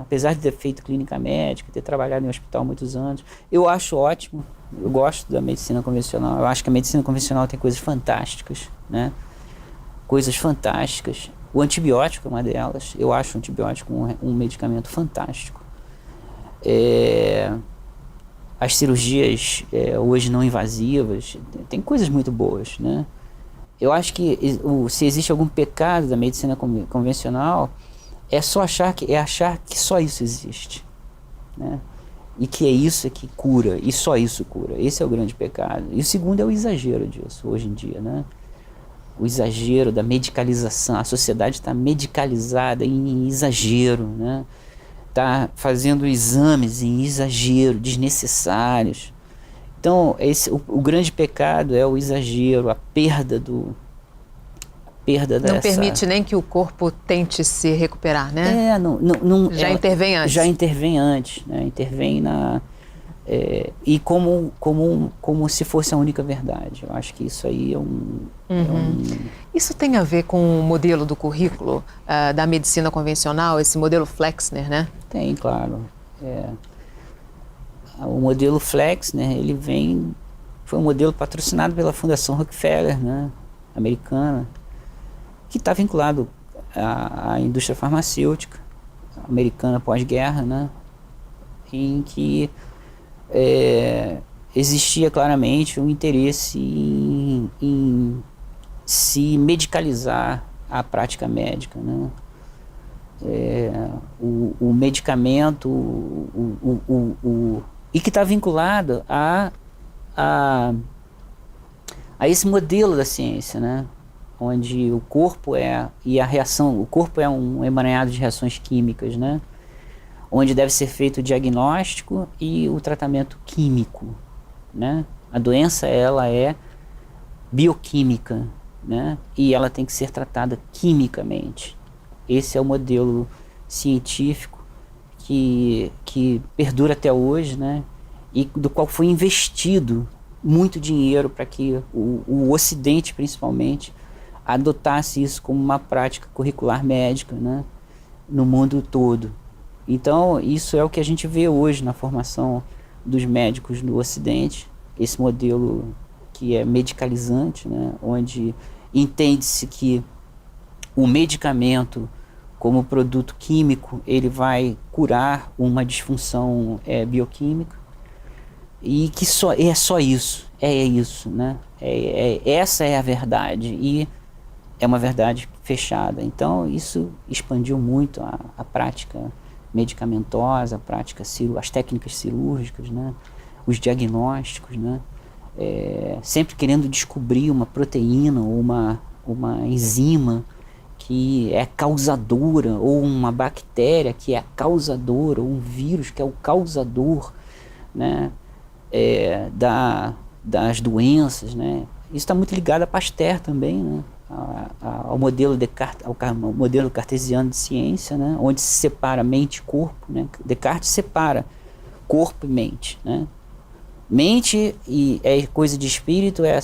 apesar de ter feito clínica médica, ter trabalhado em hospital há muitos anos, eu acho ótimo, eu gosto da medicina convencional, eu acho que a medicina convencional tem coisas fantásticas, né? Coisas fantásticas. O antibiótico é uma delas, eu acho o antibiótico um medicamento fantástico. As cirurgias hoje não invasivas, tem coisas muito boas, né? Eu acho que se existe algum pecado da medicina convencional, é achar que só isso existe, né? E que é isso que cura, e só isso cura. Esse é o grande pecado. E o segundo é o exagero disso, hoje em dia, né? O exagero da medicalização. A sociedade está medicalizada em exagero, né? Está fazendo exames em exagero, desnecessários. Então, o grande pecado é o exagero, a perda dessa... Não permite nem que o corpo tente se recuperar, né? Já intervém antes. Já intervém antes, né? Intervém e como se fosse a única verdade. Eu acho que isso aí Isso tem a ver com o modelo do currículo da medicina convencional, esse modelo Flexner, né? Tem, claro. O modelo Flexner, foi um modelo patrocinado pela Fundação Rockefeller, né, americana, que está vinculado à indústria farmacêutica americana pós-guerra, né, em que existia claramente um interesse em se medicalizar a prática médica, né. O medicamento, e que está vinculado a esse modelo da ciência, né? Onde o corpo o corpo é um emaranhado de reações químicas, né? Onde deve ser feito o diagnóstico e o tratamento químico, né? A doença, ela é bioquímica, né? E ela tem que ser tratada quimicamente. Esse é o modelo científico que perdura até hoje, né? E do qual foi investido muito dinheiro para que o Ocidente, principalmente, adotasse isso como uma prática curricular médica, né? No mundo todo. Então, isso é o que a gente vê hoje na formação dos médicos no Ocidente, esse modelo que é medicalizante, né? Onde entende-se que o medicamento, como produto químico, ele vai curar uma disfunção bioquímica, e que é só isso, né? Essa é a verdade, e é uma verdade fechada. Então isso expandiu muito a prática medicamentosa, as técnicas cirúrgicas, né? Os diagnósticos, né? Sempre querendo descobrir uma proteína ou uma enzima que é causadora, ou uma bactéria que é causadora, ou um vírus que é o causador, né, das doenças, né? Isso está muito ligado a Pasteur também, né? Ao modelo ao modelo cartesiano de ciência, né? Onde se separa mente e corpo, né? Descartes separa corpo e mente, né? Mente é coisa de espírito, é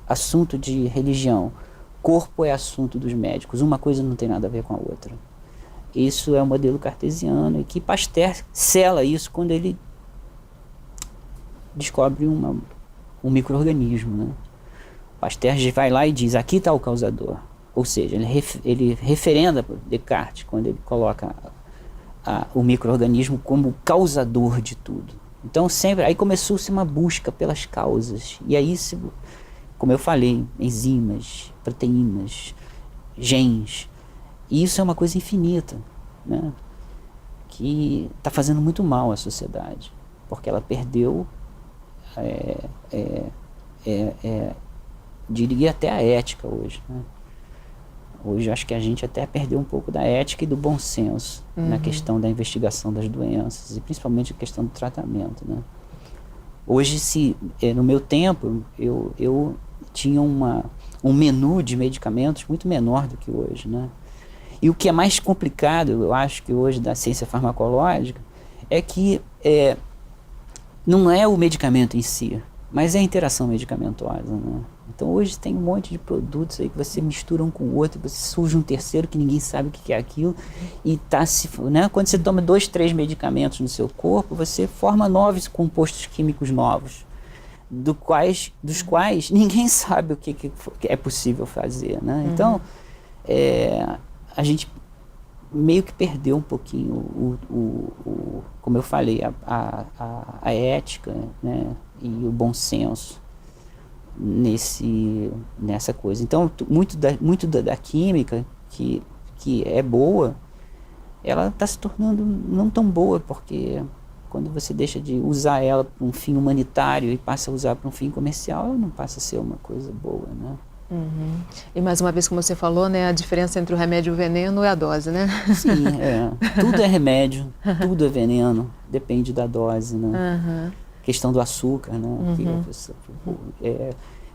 assunto de religião. Corpo é assunto dos médicos, uma coisa não tem nada a ver com a outra. Isso é o modelo cartesiano, e que Pasteur sela isso quando ele descobre um micro-organismo, né? Pasteur vai lá e diz, aqui está o causador. Ou seja, ele referenda Descartes quando ele coloca o micro-organismo como causador de tudo. Então sempre, aí começou-se uma busca pelas causas, e aí, como eu falei, enzimas, proteínas, genes, e isso é uma coisa infinita, né? Que está fazendo muito mal à sociedade, porque ela perdeu, diria até a ética hoje, né? Hoje acho que a gente até perdeu um pouco da ética e do bom senso na questão da investigação das doenças, e principalmente a questão do tratamento, né? Hoje, no meu tempo, eu tinha um menu de medicamentos muito menor do que hoje, né? E o que é mais complicado, eu acho que hoje, da ciência farmacológica, é que não é o medicamento em si, mas é a interação medicamentosa, né? Então hoje tem um monte de produtos aí que você mistura um com o outro, você surge um terceiro que ninguém sabe o que é aquilo, e né? Quando você toma 2, 3 medicamentos no seu corpo, você forma novos compostos químicos novos, dos quais ninguém sabe o que é possível fazer, né? Então, a gente meio que perdeu um pouquinho como eu falei, a ética, né? E o bom senso nessa coisa. Então, muito da química que é boa, ela está se tornando não tão boa, porque quando você deixa de usar ela para um fim humanitário e passa a usar para um fim comercial, ela não passa a ser uma coisa boa, né? E mais uma vez, como você falou, né, a diferença entre o remédio e o veneno é a dose, né? Sim, tudo é remédio, tudo é veneno, depende da dose, né? Questão do açúcar, né?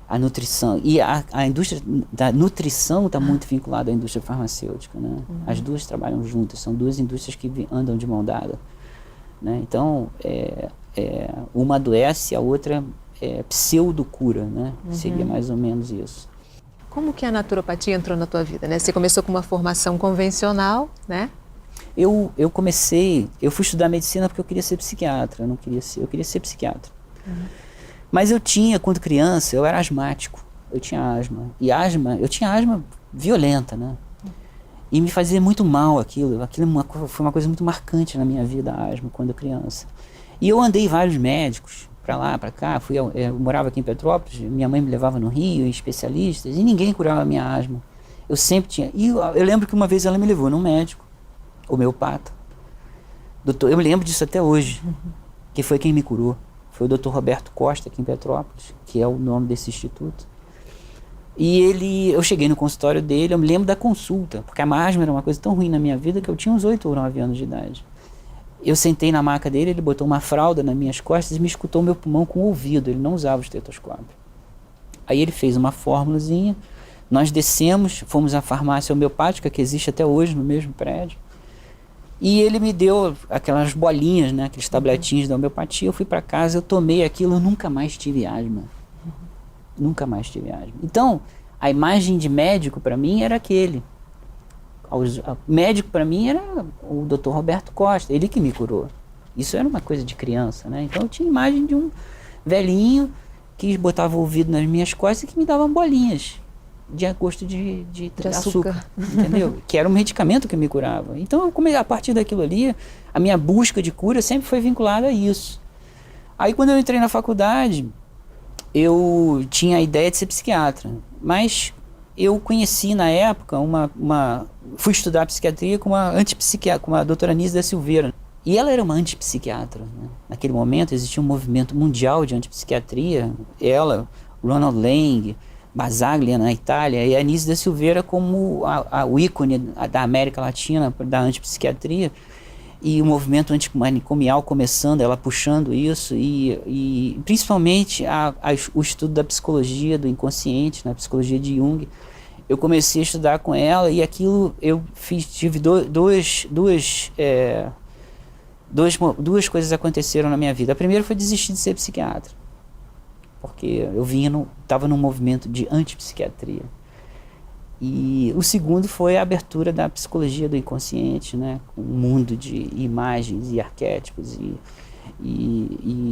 A nutrição. E a indústria da nutrição está muito vinculada à indústria farmacêutica, né? As duas trabalham juntas, são duas indústrias que andam de mão dada, né? Então, uma adoece, a outra é pseudo-cura, né? Seria mais ou menos isso. Como que a naturopatia entrou na tua vida, né? Você começou com uma formação convencional, né? Eu fui estudar medicina porque eu queria ser psiquiatra, eu queria ser psiquiatra. Mas quando criança, eu era asmático, eu tinha asma. E eu tinha asma violenta, né? E me fazia muito mal aquilo foi uma coisa muito marcante na minha vida, a asma, quando criança. E eu andei vários médicos, para lá, para cá, eu morava aqui em Petrópolis, minha mãe me levava no Rio, especialistas, e ninguém curava a minha asma. Eu sempre tinha. E eu lembro que uma vez ela me levou num médico, homeopata. Eu me lembro disso até hoje, que foi quem me curou. Foi o Dr. Roberto Costa, aqui em Petrópolis, que é o nome desse instituto. E eu cheguei no consultório dele, eu me lembro da consulta, porque a asma era uma coisa tão ruim na minha vida que eu tinha uns 8 ou 9 anos de idade. Eu sentei na maca dele, ele botou uma fralda nas minhas costas e me escutou o meu pulmão com o ouvido, ele não usava o estetoscópio. Aí ele fez uma fórmulazinha, nós descemos, fomos à farmácia homeopática, que existe até hoje no mesmo prédio, e ele me deu aquelas bolinhas, né, aqueles tabletinhos da homeopatia, eu fui para casa, eu tomei aquilo, eu nunca mais tive asma. Nunca mais tive asma. Então, a imagem de médico para mim era aquele. Médico para mim era o Dr. Roberto Costa, ele que me curou. Isso era uma coisa de criança, né? Então eu tinha a imagem de um velhinho que botava o ouvido nas minhas costas e que me dava bolinhas de gosto de açúcar, entendeu? Que era um medicamento que me curava. Então a partir daquilo ali, a minha busca de cura sempre foi vinculada a isso. Aí quando eu entrei na faculdade, eu tinha a ideia de ser psiquiatra, mas eu conheci na época fui estudar psiquiatria com com a doutora Anísia da Silveira. E ela era uma antipsiquiatra, né? Naquele momento existia um movimento mundial de antipsiquiatria. Ela, Ronald Lang, Basaglia na Itália, e a Anísia da Silveira como o ícone da América Latina da antipsiquiatria. E o movimento antimanicomial começando, ela puxando isso, e principalmente o estudo da psicologia do inconsciente, na psicologia de Jung. Eu comecei a estudar com ela e aquilo tive duas coisas aconteceram na minha vida. A primeira foi desistir de ser psiquiatra, porque eu estava num movimento de antipsiquiatria. E o segundo foi a abertura da psicologia do inconsciente, né? Um mundo de imagens e arquétipos e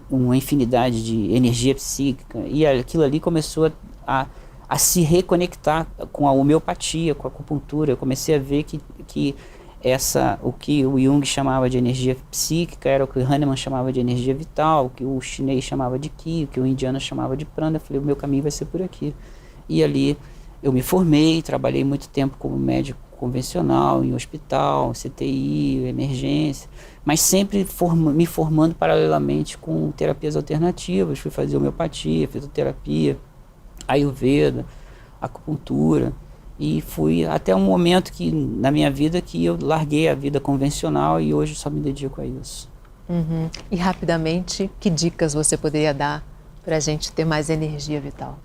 uma infinidade de energia psíquica. E aquilo ali começou a se reconectar com a homeopatia, com a acupuntura. Eu comecei a ver que o que o Jung chamava de energia psíquica era o que o Hahnemann chamava de energia vital, o que o chinês chamava de Qi, o que o indiano chamava de Prana. Eu falei, o meu caminho vai ser por aqui. E ali eu me formei, trabalhei muito tempo como médico convencional, em hospital, CTI, emergência, mas sempre me formando paralelamente com terapias alternativas. Fui fazer homeopatia, fitoterapia, ayurveda, acupuntura, e fui até um momento na minha vida que eu larguei a vida convencional e hoje só me dedico a isso. E rapidamente, que dicas você poderia dar para a gente ter mais energia vital?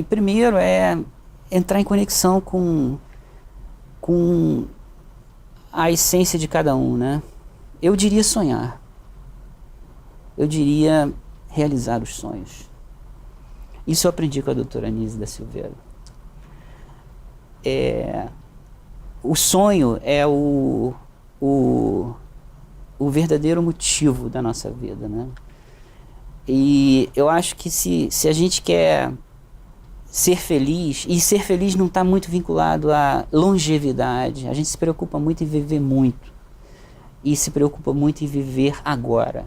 Primeiro entrar em conexão com a essência de cada um, né? Eu diria sonhar. Eu diria realizar os sonhos. Isso eu aprendi com a doutora Anísia da Silveira. O sonho é o verdadeiro motivo da nossa vida, né? E eu acho que se a gente quer ser feliz, e ser feliz não está muito vinculado à longevidade, a gente se preocupa muito em viver muito, e se preocupa muito em viver agora,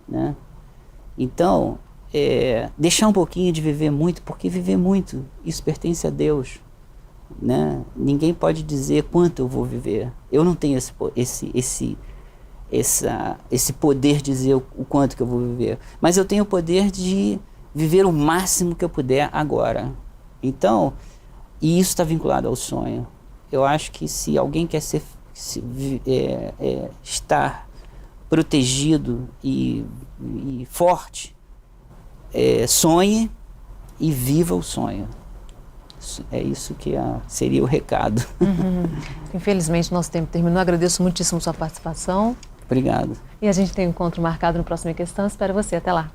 né? Então, deixar um pouquinho de viver muito, porque viver muito, isso pertence a Deus, né? Ninguém pode dizer quanto eu vou viver. Eu não tenho esse poder de dizer o quanto que eu vou viver, mas eu tenho o poder de viver o máximo que eu puder agora. Então, e isso está vinculado ao sonho. Eu acho que se alguém quer estar protegido e forte, sonhe e viva o sonho. É isso que seria o recado. Infelizmente, nosso tempo terminou. Agradeço muitíssimo sua participação. Obrigado. E a gente tem um encontro marcado no Próxima Questão. Espero você. Até lá.